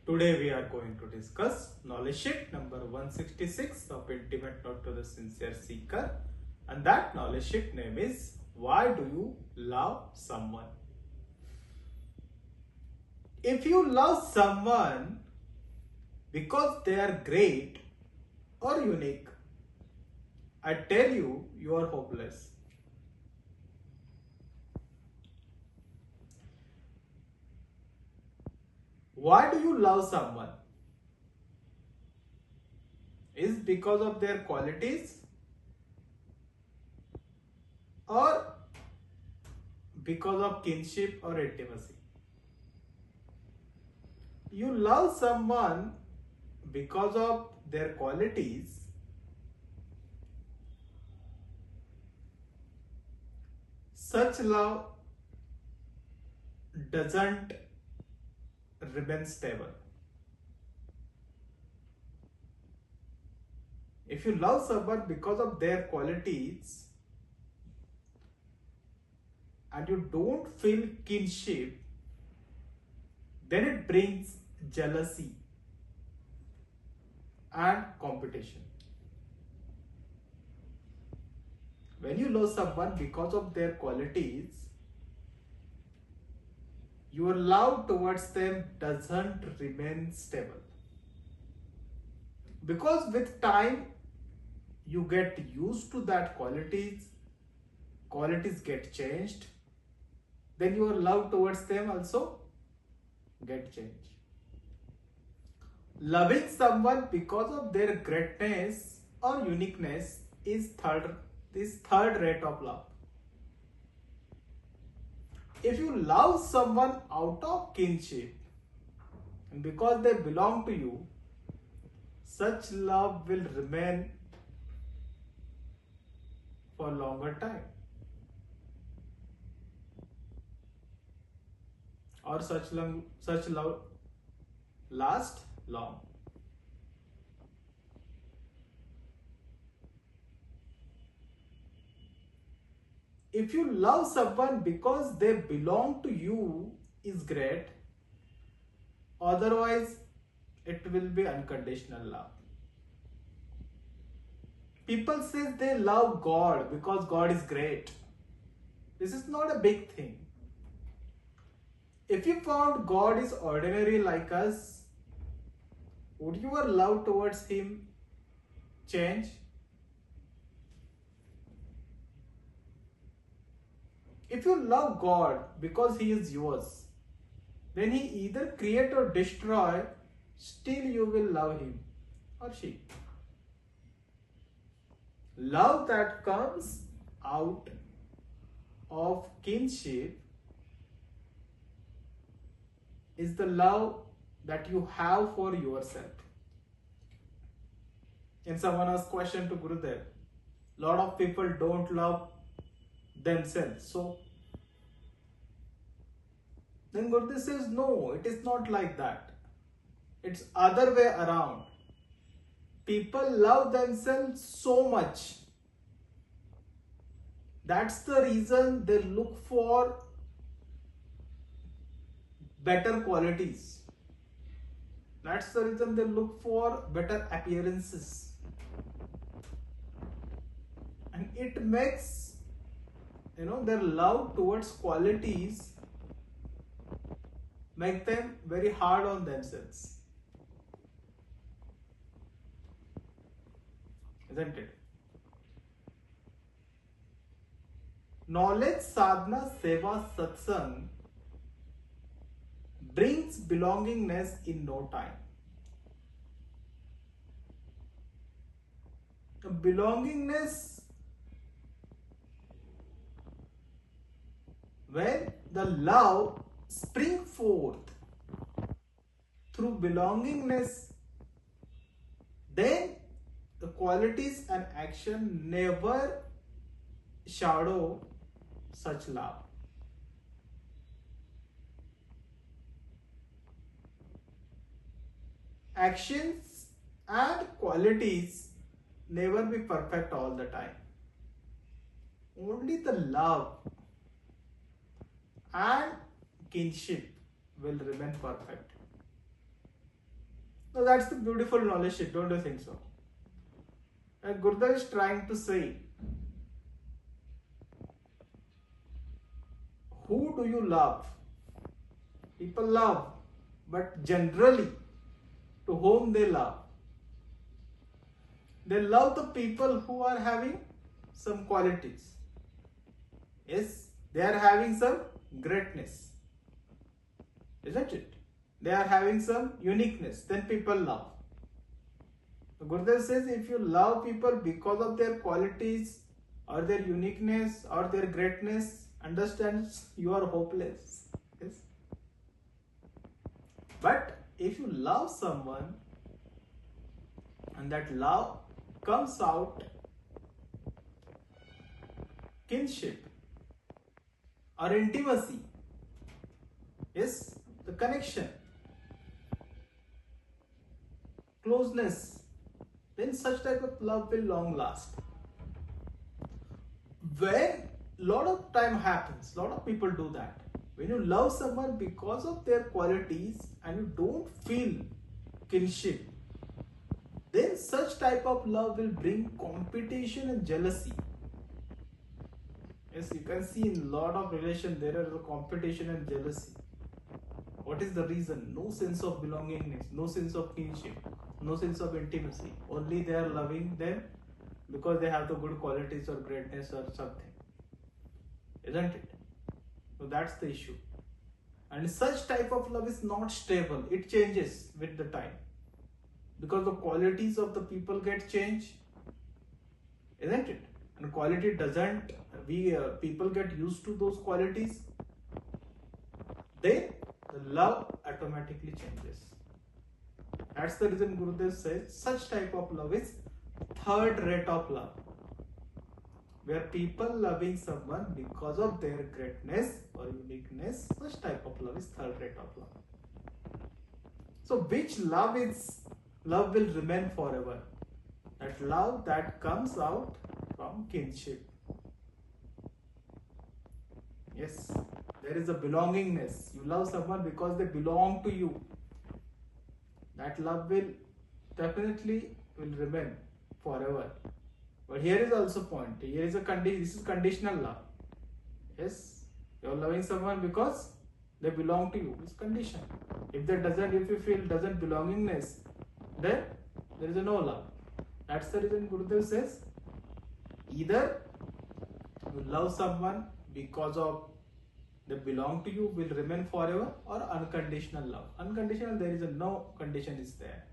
Today we are going to discuss knowledge sheet number 166 of Intimate Note to the Sincere Seeker, and that knowledge sheet name is Why Do You Love Someone? If you love someone because they are great or unique, I tell you, you are hopeless. Why do you love someone? Is because of their qualities or because of kinship or intimacy? You love someone because of their qualities. Such love doesn't remain stable. If you love someone because of their qualities and you don't feel kinship, then it brings jealousy and competition. When you love someone because of their qualities, your love towards them doesn't remain stable. Because with time, you get used to that qualities get changed, then your love towards them also get changed. Loving someone because of their greatness or uniqueness is third rate of love. If you love someone out of kinship and because they belong to you, such love will remain for a longer time, or such love last long. If you love someone because they belong to you is great, otherwise it will be unconditional love. People say they love God because God is great. This is not a big thing. If you found God is ordinary like us, would your love towards Him change? If you love God because He is yours, then He either create or destroy, still you will love Him or she. Love that comes out of kinship is the love that you have for yourself. And someone asked question to Gurudev, lot of people don't love themselves. So then Gurudev says, no, it is not like that. It's other way around. People love themselves so much. That's the reason they look for better qualities. That's the reason they look for better appearances. And it makes, their love towards qualities make them very hard on themselves. Isn't it? Knowledge, sadhana, seva, satsang brings belongingness in no time. Belongingness, when the love spring forth through belongingness, then the qualities and action never shadow such love. Actions and qualities never be perfect all the time. Only the love and kinship will remain perfect. No, that's the beautiful knowledge sheet, don't you think so? And Gurudev is trying to say, who do you love? People love, but generally, to whom they love? They love the people who are having some qualities. Yes, they are having some greatness. Isn't it? They are having some uniqueness. Then people love. Gurudev says if you love people because of their qualities or their uniqueness or their greatness, understand you are hopeless. Yes. But if you love someone and that love comes out kinship or intimacy, yes, the connection, closeness, then such type of love will long last. When lot of time happens, lot of people do that. When you love someone because of their qualities and you don't feel kinship, then such type of love will bring competition and jealousy. Yes, you can see in lot of relation there is a competition and jealousy. What is the reason? No sense of belongingness, no sense of kinship, no sense of intimacy. Only they are loving them because they have the good qualities or greatness or something. Isn't it? So that's the issue. And such type of love is not stable. It changes with the time. Because the qualities of the people get changed. Isn't it? And quality doesn't, people get used to those qualities. Then the love automatically changes. That's the reason Gurudev says such type of love is third rate of love. Where people loving someone because of their greatness or uniqueness, such type of love is third rate of love. So which love will remain forever? That love that comes out from kinship. Yes, there is a belongingness. You love someone because they belong to you. That love will definitely remain forever. But here is also point. Here is a condition. This is conditional love. Yes, you are loving someone because they belong to you. It's condition. If you feel doesn't belongingness, then there is no love. That's the reason Gurudev says either you love someone because of they belong to you, will remain forever, or unconditional love. Unconditional, there is no condition is there.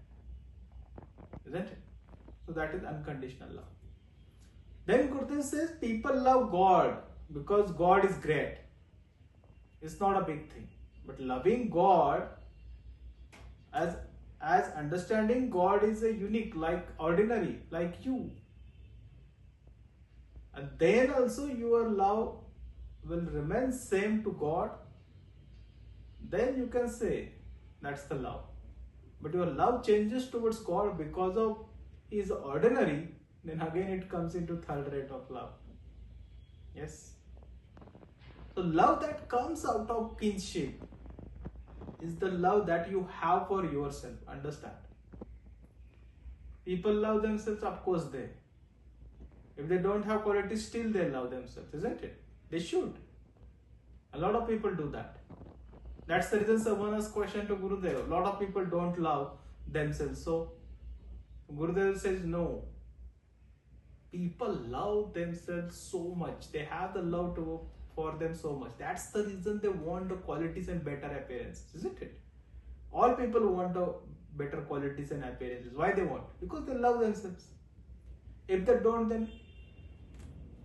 Isn't it? So that is unconditional love. Then Gurudev says people love God because God is great. It's not a big thing. But loving God as understanding God is a unique, like ordinary, like you. And then also your love will remain same to God. Then you can say that's the love. But your love changes towards God because of His ordinary, then again it comes into third rate of love. Yes. So love that comes out of kinship is the love that you have for yourself. Understand? People love themselves, of course they. If they don't have quality, still they love themselves, isn't it? They should. A lot of people do that. That's the reason someone has questioned to Gurudev. A lot of people don't love themselves. So Gurudev says no. People love themselves so much. They have the love for them so much. That's the reason they want the qualities and better appearances, isn't it? All people want the better qualities and appearances. Why they want? Because they love themselves. If they don't, then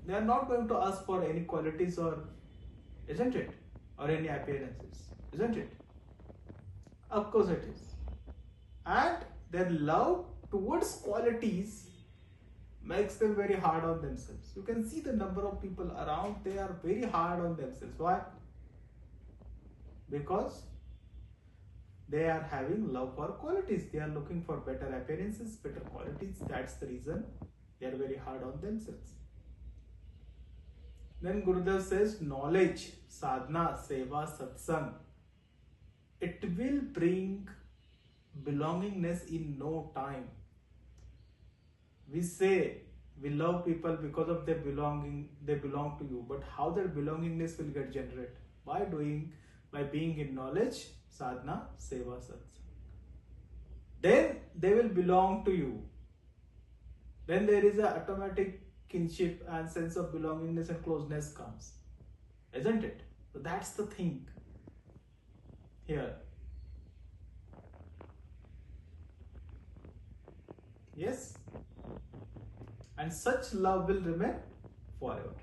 they are not going to ask for any qualities or, isn't it? Or any appearances, isn't it? Of course it is. And their love towards qualities makes them very hard on themselves. You can see the number of people around, they are very hard on themselves. Why? Because they are having love for qualities. They are looking for better appearances, better qualities. That's the reason they are very hard on themselves. Then Gurudev says knowledge, sadhana, seva, satsang, it will bring belongingness in no time. We say we love people because of their belonging, they belong to you, but how that belongingness will get generated? By being in knowledge, sadhana, seva, satsang. Then they will belong to you. Then there is a automatic kinship and sense of belongingness and closeness comes, isn't it? So that's the thing here. Yes, and such love will remain forever.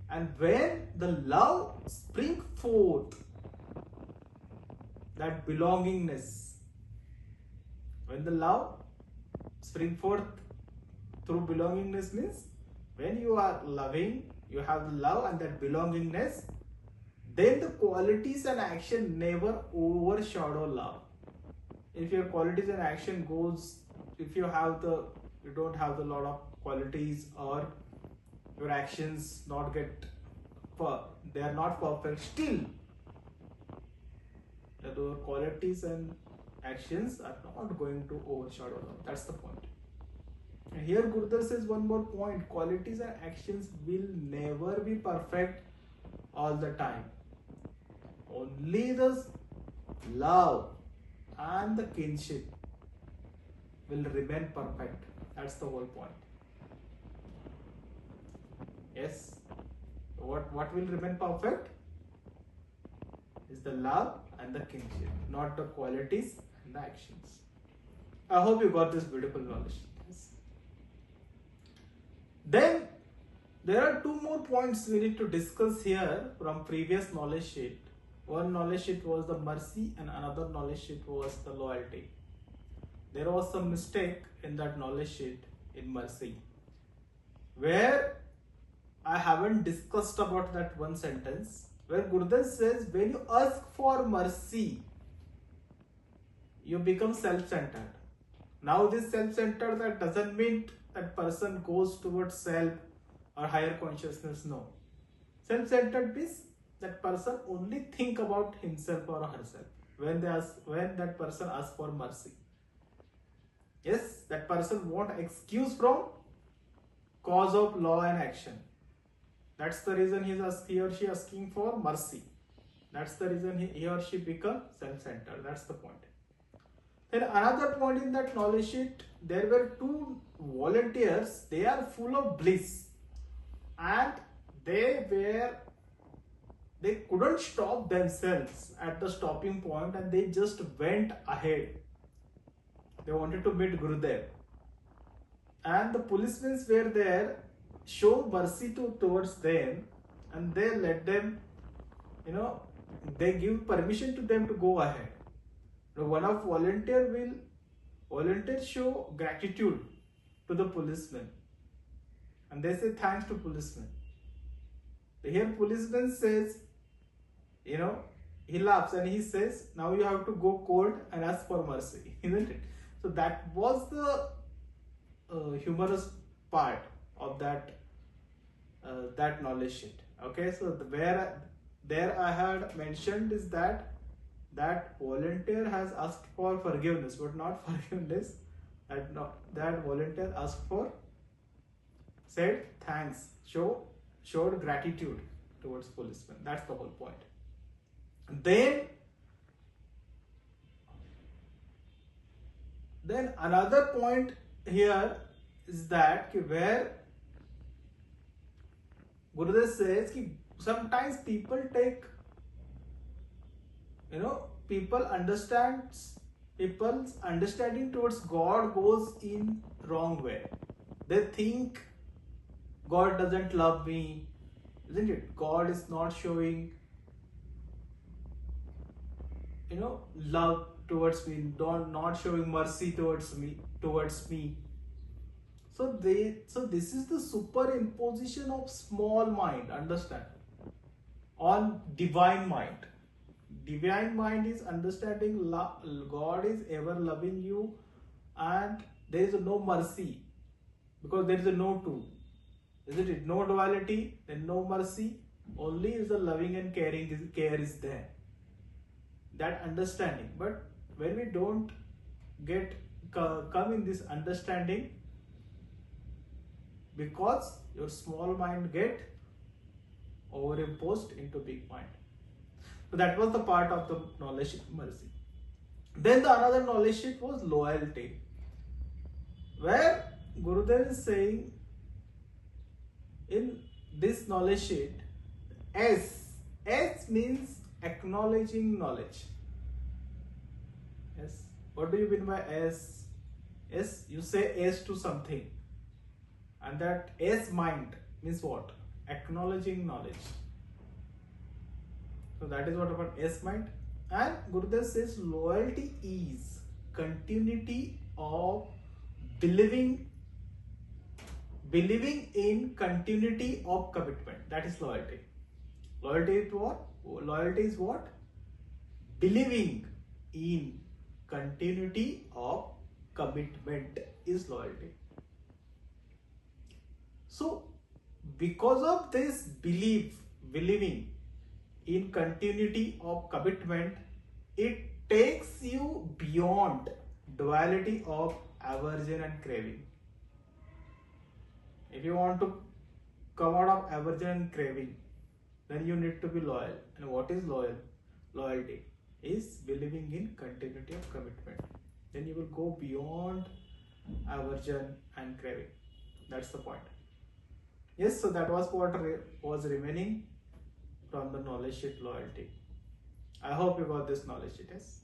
And when the love spring forth, that belongingness, when the love spring forth through belongingness means when you are loving, you have the love and that belongingness, then the qualities and action never overshadow love. If your qualities and action goes, if you don't have the lot of qualities, or your actions not get, they are not perfect, still the qualities and actions are not going to overshadow love. That's the point. And here Gurudev says one more point: qualities and actions will never be perfect all the time. Only the love and the kinship will remain perfect. That's the whole point. Yes. What will remain perfect is the love and the kinship, not the qualities and the actions. I hope you got this beautiful knowledge. Yes. Then there are two more points we need to discuss here from previous knowledge sheet. One knowledge sheet was the mercy and another knowledge sheet was the loyalty. There was some mistake in that knowledge sheet in mercy, where I haven't discussed about that one sentence, where Gurudev says when you ask for mercy, you become self-centered. Now this self-centered, that doesn't mean that person goes towards self or higher consciousness. No. Self-centered means that person only think about himself or herself when that person asks for mercy. Yes, that person won't excuse from cause of law and action. That's the reason he or she asking for mercy. That's the reason he or she become self-centered. That's the point. Then another point in that knowledge sheet, there were two volunteers. They are full of bliss, and they couldn't stop themselves at the stopping point, and they just went ahead. They wanted to meet Gurudev, and the policemen were there, show mercy towards them, and they let them, they give permission to them to go ahead. Now, one of volunteers show gratitude to the policeman, and they say thanks to policeman. Here policeman says, he laughs and he says, now you have to go court and ask for mercy, isn't it? So that was the humorous part of that knowledge sheet. Okay, so there I had mentioned is that volunteer has asked for forgiveness, but not forgiveness. That volunteer asked for, said thanks, showed gratitude towards policemen. That's the whole point. Then another point here is that where Gurudev says that sometimes people's understanding towards God goes in wrong way. They think God doesn't love me, isn't it? God is not showing love towards me, not showing mercy towards me. So this is the superimposition of small mind, understand, on divine mind. Divine mind is understanding God is ever loving you, and there is no mercy because there is no two, isn't it? No duality, then no mercy, only is the loving and care is there. That understanding. But when we don't get come in this understanding, because your small mind get overimposed into big mind. So that was the part of the knowledge sheet mercy. Then the another knowledge sheet was loyalty, where Gurudev is saying in this knowledge sheet, S means acknowledging knowledge. Yes. What do you mean by S? S, you say S to something, and that S mind means what? Acknowledging knowledge. So that is what about S mind. And Gurudev says loyalty is continuity of believing in continuity of commitment. That is loyalty. Loyalty is what? Loyalty is what? Believing in continuity of commitment is loyalty. So because of this believing in continuity of commitment, it takes you beyond duality of aversion and craving. If you want to come out of aversion and craving, then you need to be loyal. And what is loyal? Loyalty is believing in continuity of commitment. Then you will go beyond aversion and craving. That's the point. Yes, so that was what was remaining from the knowledge sheet loyalty. I hope you got this knowledge sheet. Yes.